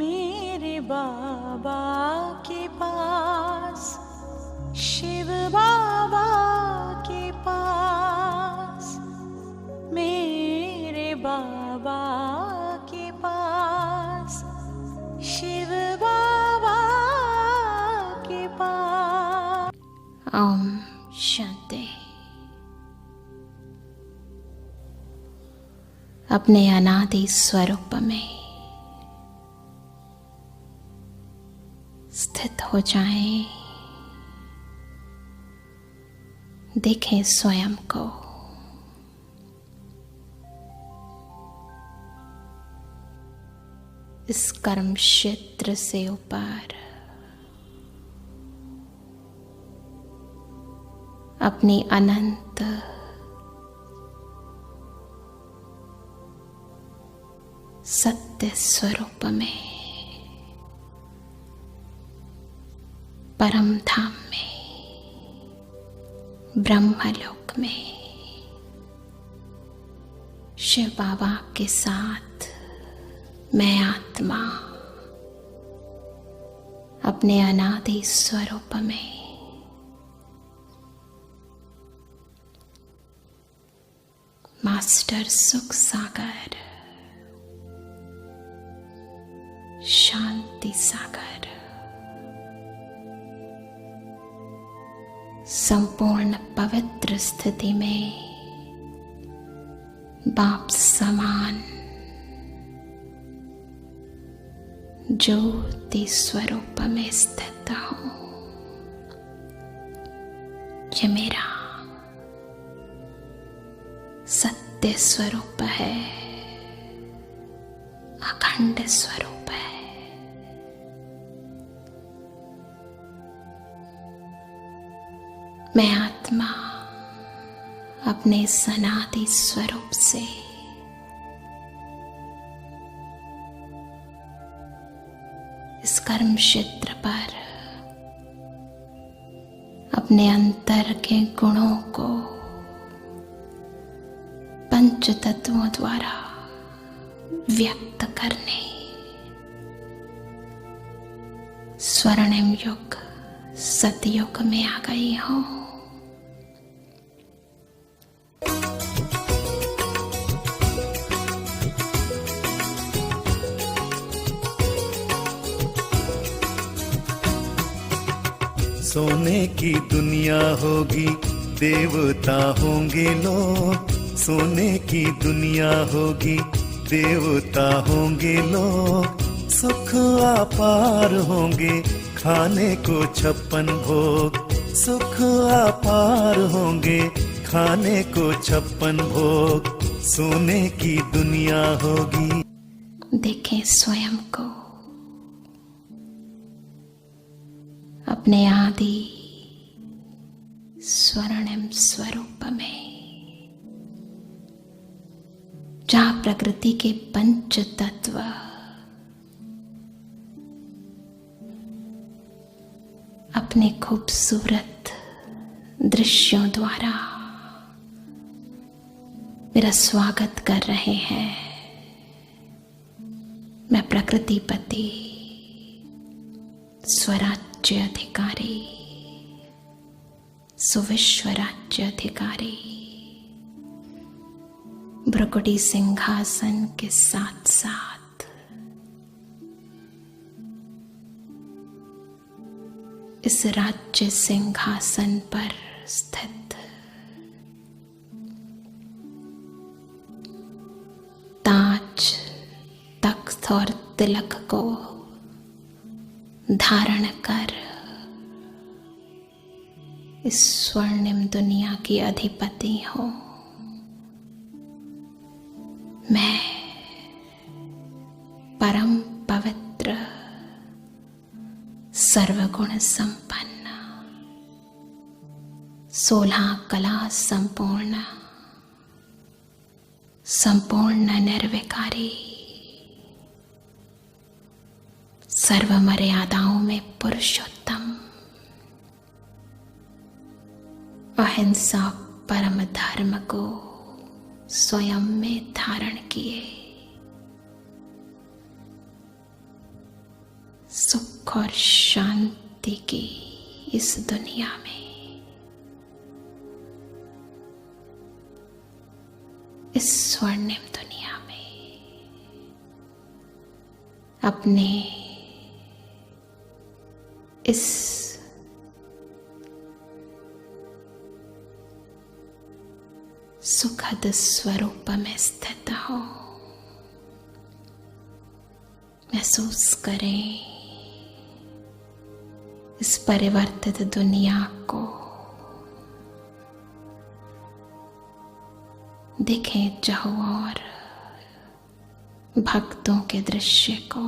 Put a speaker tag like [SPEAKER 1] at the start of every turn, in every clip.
[SPEAKER 1] मेरे बाबा के पास, शिव बाबा के पास, मेरे बाबा के पास, शिव बाबा के पास।
[SPEAKER 2] ओम शांति। अपने अनादि स्वरूप में स्थित हो जाएं। देखें स्वयं को। इस कर्म क्षेत्र से ऊपर अपनी अनंत सत्य स्वरूप में, परम धाम में, ब्रह्मलोक में शिव बाबा के साथ मैं आत्मा अपने अनादि स्वरूप में मास्टर सुख सागर, शांति सागर, संपूर्ण पवित्र स्थिति में बाप समान ज्योति स्वरूप में स्थित हूं। ये मेरा सत्य स्वरूप है, अखंड स्वरूप है। मैं आत्मा अपने सनातन स्वरूप से इस कर्म क्षेत्र पर अपने अंतर के गुणों को पंच तत्वों द्वारा व्यक्त करने स्वर्णिम युग सतयुग में आ गई हूं।
[SPEAKER 3] सोने की दुनिया होगी, देवता होंगे लोग। सोने की दुनिया होगी, देवता होंगे लोग। सुख अपार होंगे, खाने को 56 भोग। सुख अपार होंगे, खाने को 56 भोग। सोने की दुनिया होगी।
[SPEAKER 2] देखें स्वयं को अपने आदि स्वर्णिम स्वरूप में, जहां प्रकृति के पंच तत्व अपने खूबसूरत दृश्यों द्वारा मेरा स्वागत कर रहे हैं। मैं प्रकृतिपति, स्वराज्य अधिकारी, सुविश्व राज्य अधिकारी, भ्रुकुटी सिंहासन के साथ साथ इस राज्य सिंहासन पर स्थित ताज, तख्त और तिलक को धारण कर इस स्वर्णिम दुनिया की अधिपति हूं। मैं परम पवित्र, सर्वगुण संपन्न, 16 कला संपूर्ण, संपूर्ण निर्विकारी, सर्व मर्यादाओं में पुरुषोत्तम, अहिंसा परम धर्म को स्वयं में धारण किए सुख और शांति की इस दुनिया में, इस स्वर्णिम दुनिया में अपने इस सुखद स्वरूप में स्थित हो। महसूस करें इस परिवर्तित दुनिया को, देखें चारों भक्तों के दृश्य को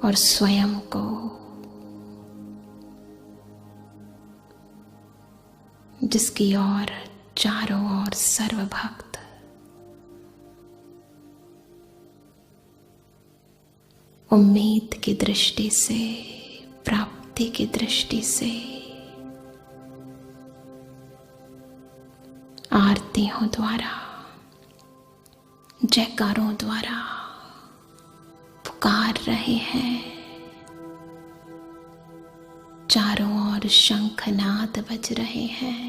[SPEAKER 2] और स्वयं को, जिसकी ओर चारों ओर सर्व भक्त उम्मीद की दृष्टि से, प्राप्ति की दृष्टि से, आरतियों द्वारा, जयकारों द्वारा पुकार रहे हैं। चारों ओर शंखनाद बज रहे हैं।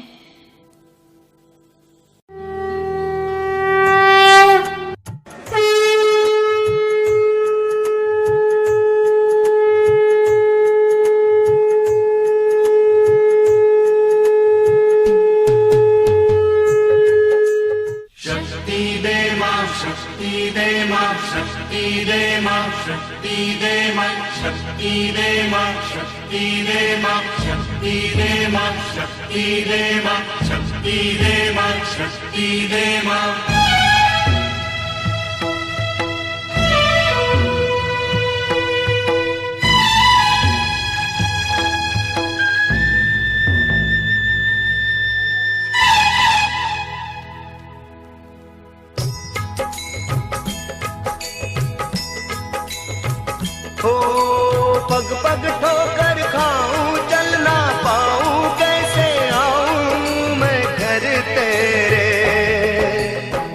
[SPEAKER 4] पग पग ठोकर खाऊं, चल ना पाऊं, कैसे आऊं मैं घर तेरे।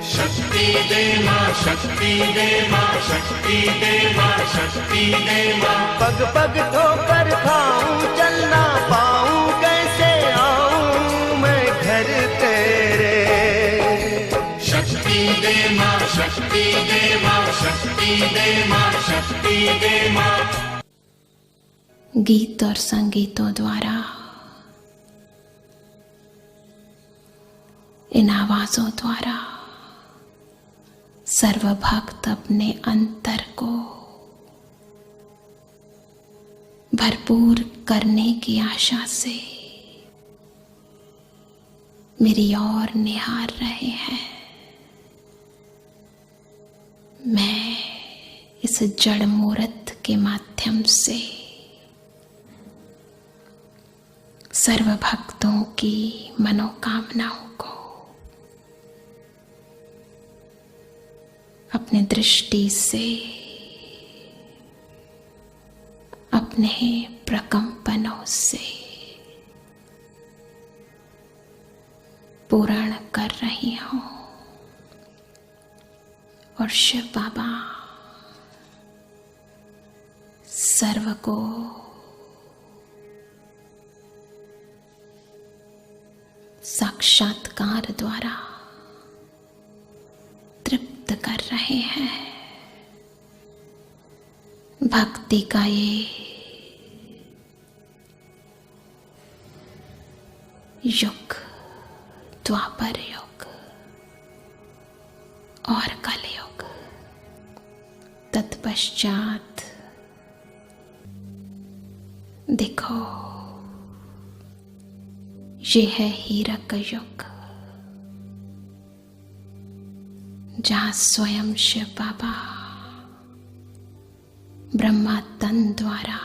[SPEAKER 5] शक्ति दे मां, शक्ति दे मां, शक्ति दे मां, शक्ति दे मां।
[SPEAKER 4] पग पग ठोकर खाऊं, चल ना पाऊं, कैसे आऊं मैं घर तेरे।
[SPEAKER 5] शक्ति दे मां, शक्ति दे मां, शक्ति दे मां, शक्ति दे मां।
[SPEAKER 2] गीत और संगीतों द्वारा, इन आवाजों द्वारा सर्वभक्त अपने अंतर को भरपूर करने की आशा से मेरी ओर निहार रहे हैं। मैं इस जड़ मूर्त के माध्यम से सर्व भक्तों की मनोकामनाओं को अपने दृष्टि से, अपने प्रकंपनों से पूर्ण कर रही हूं। और शिव बाबा सर्व को साक्षात्कार द्वारा तृप्त कर रहे हैं। भक्ति का ये युग, द्वापर युग और कलयुग, तत्पश्चात देखो ये है हीरक युग, जहां स्वयं शिव बाबा ब्रह्मा तन द्वारा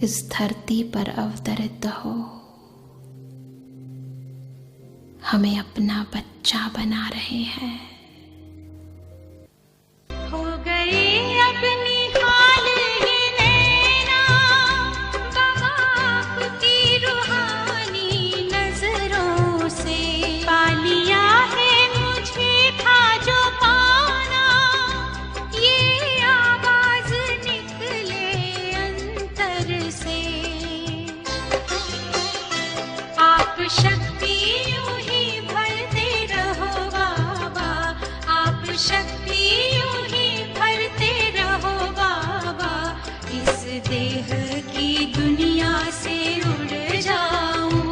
[SPEAKER 2] इस धरती पर अवतरित हो हमें अपना बच्चा बना रहे हैं।
[SPEAKER 1] हो गई अपनी हाल ही नैना, बाप की रूहानी नजरों से पा लिया है मुझे था जो पाना, शक्ति यूं ही भरते रहो बाबा, इस देह की दुनिया से उड़ जाऊं,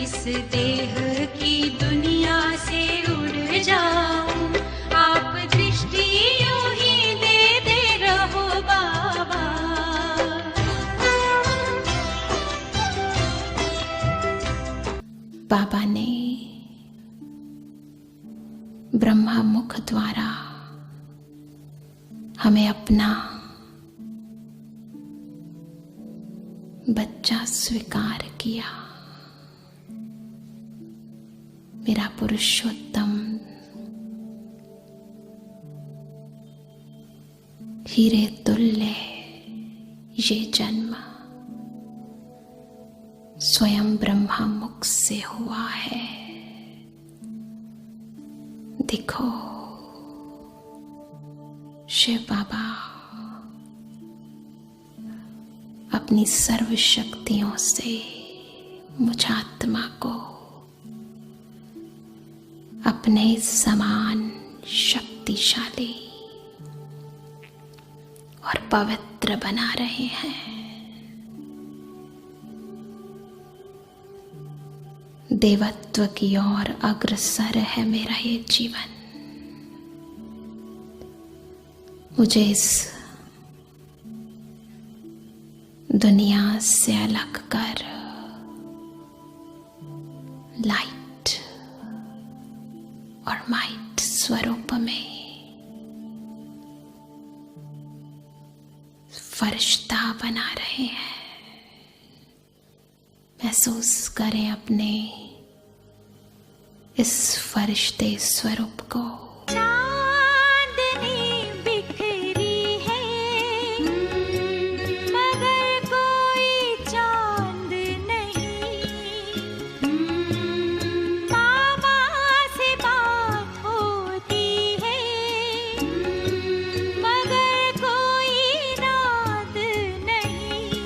[SPEAKER 1] इस देह की दुनिया से उड़ जाऊं। आप दृष्टि यूं ही देते रहो बाबा।
[SPEAKER 2] बाबा ने ब्रह्मा मुख द्वारा हमें अपना बच्चा स्वीकार किया। मेरा पुरुषोत्तम हीरे तुल्य ये जन्म स्वयं ब्रह्मा मुख से हुआ है। देखो शिव बाबा अपनी सर्व शक्तियों से मुझ आत्मा को अपने समान शक्तिशाली और पवित्र बना रहे हैं। देवत्व की ओर अग्रसर है मेरा ये जीवन। मुझे इस दुनिया से अलग कर लाइट और माइट स्वरूप में फरिश्ता बना रहे हैं। महसूस करें अपने इस फरिश्ते स्वरूप को।
[SPEAKER 1] चांदनी बिखरी है मगर कोई चांद नहीं, मामा से बात होती है मगर कोई रात नहीं।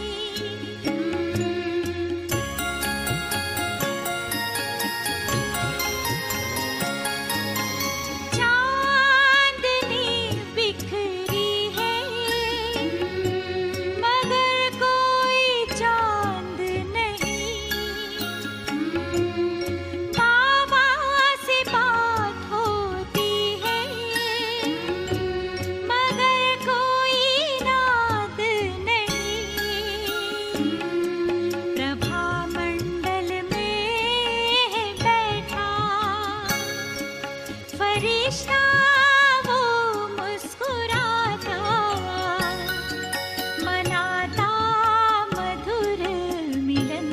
[SPEAKER 1] चांदनी बिखरी है मगर कोई चांद नहीं, मामा से बात होती है मगर कोई रात नहीं। प्रभा मंडल में बैठा फरिश्ता वो मुस्कुराता, मनाता मधुर मिलन,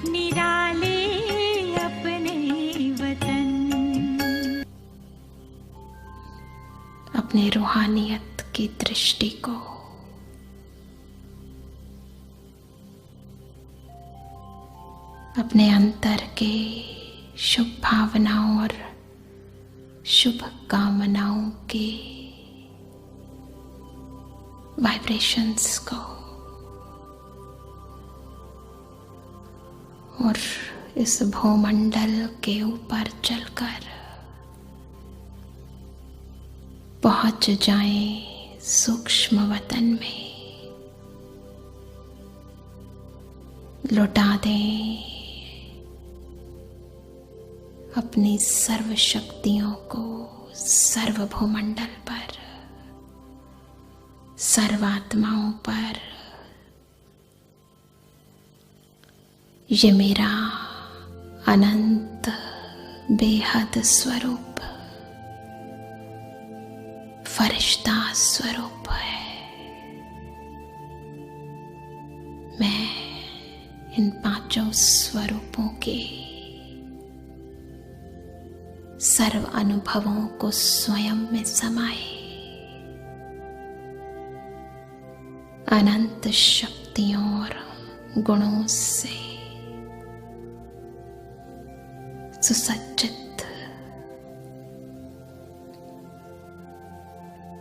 [SPEAKER 1] निराले अपने वतन।
[SPEAKER 2] अपने रूहानियत की दृष्टि को अपने अंतर के शुभ भावनाओं और शुभ कामनाओं के वाइब्रेशंस को और इस भूमंडल के ऊपर चलकर पहुंच जाएं सूक्ष्म वतन में। लौटा दें अपनी सर्व शक्तियों को सर्व भूमंडल पर, सर्वात्माओं पर। ये मेरा अनंत बेहद स्वरूप फरिश्ता स्वरूप है। मैं इन पांचों स्वरूपों के सर्व अनुभवों को स्वयं में समाए अनंत शक्तियों और गुणों से सुसज्जित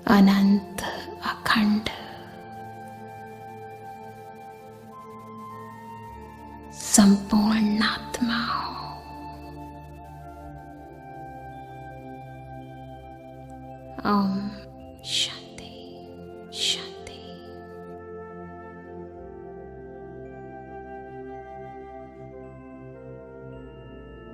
[SPEAKER 2] अनंत अखंड संपूर्ण आत्मा हो। ओम शांति।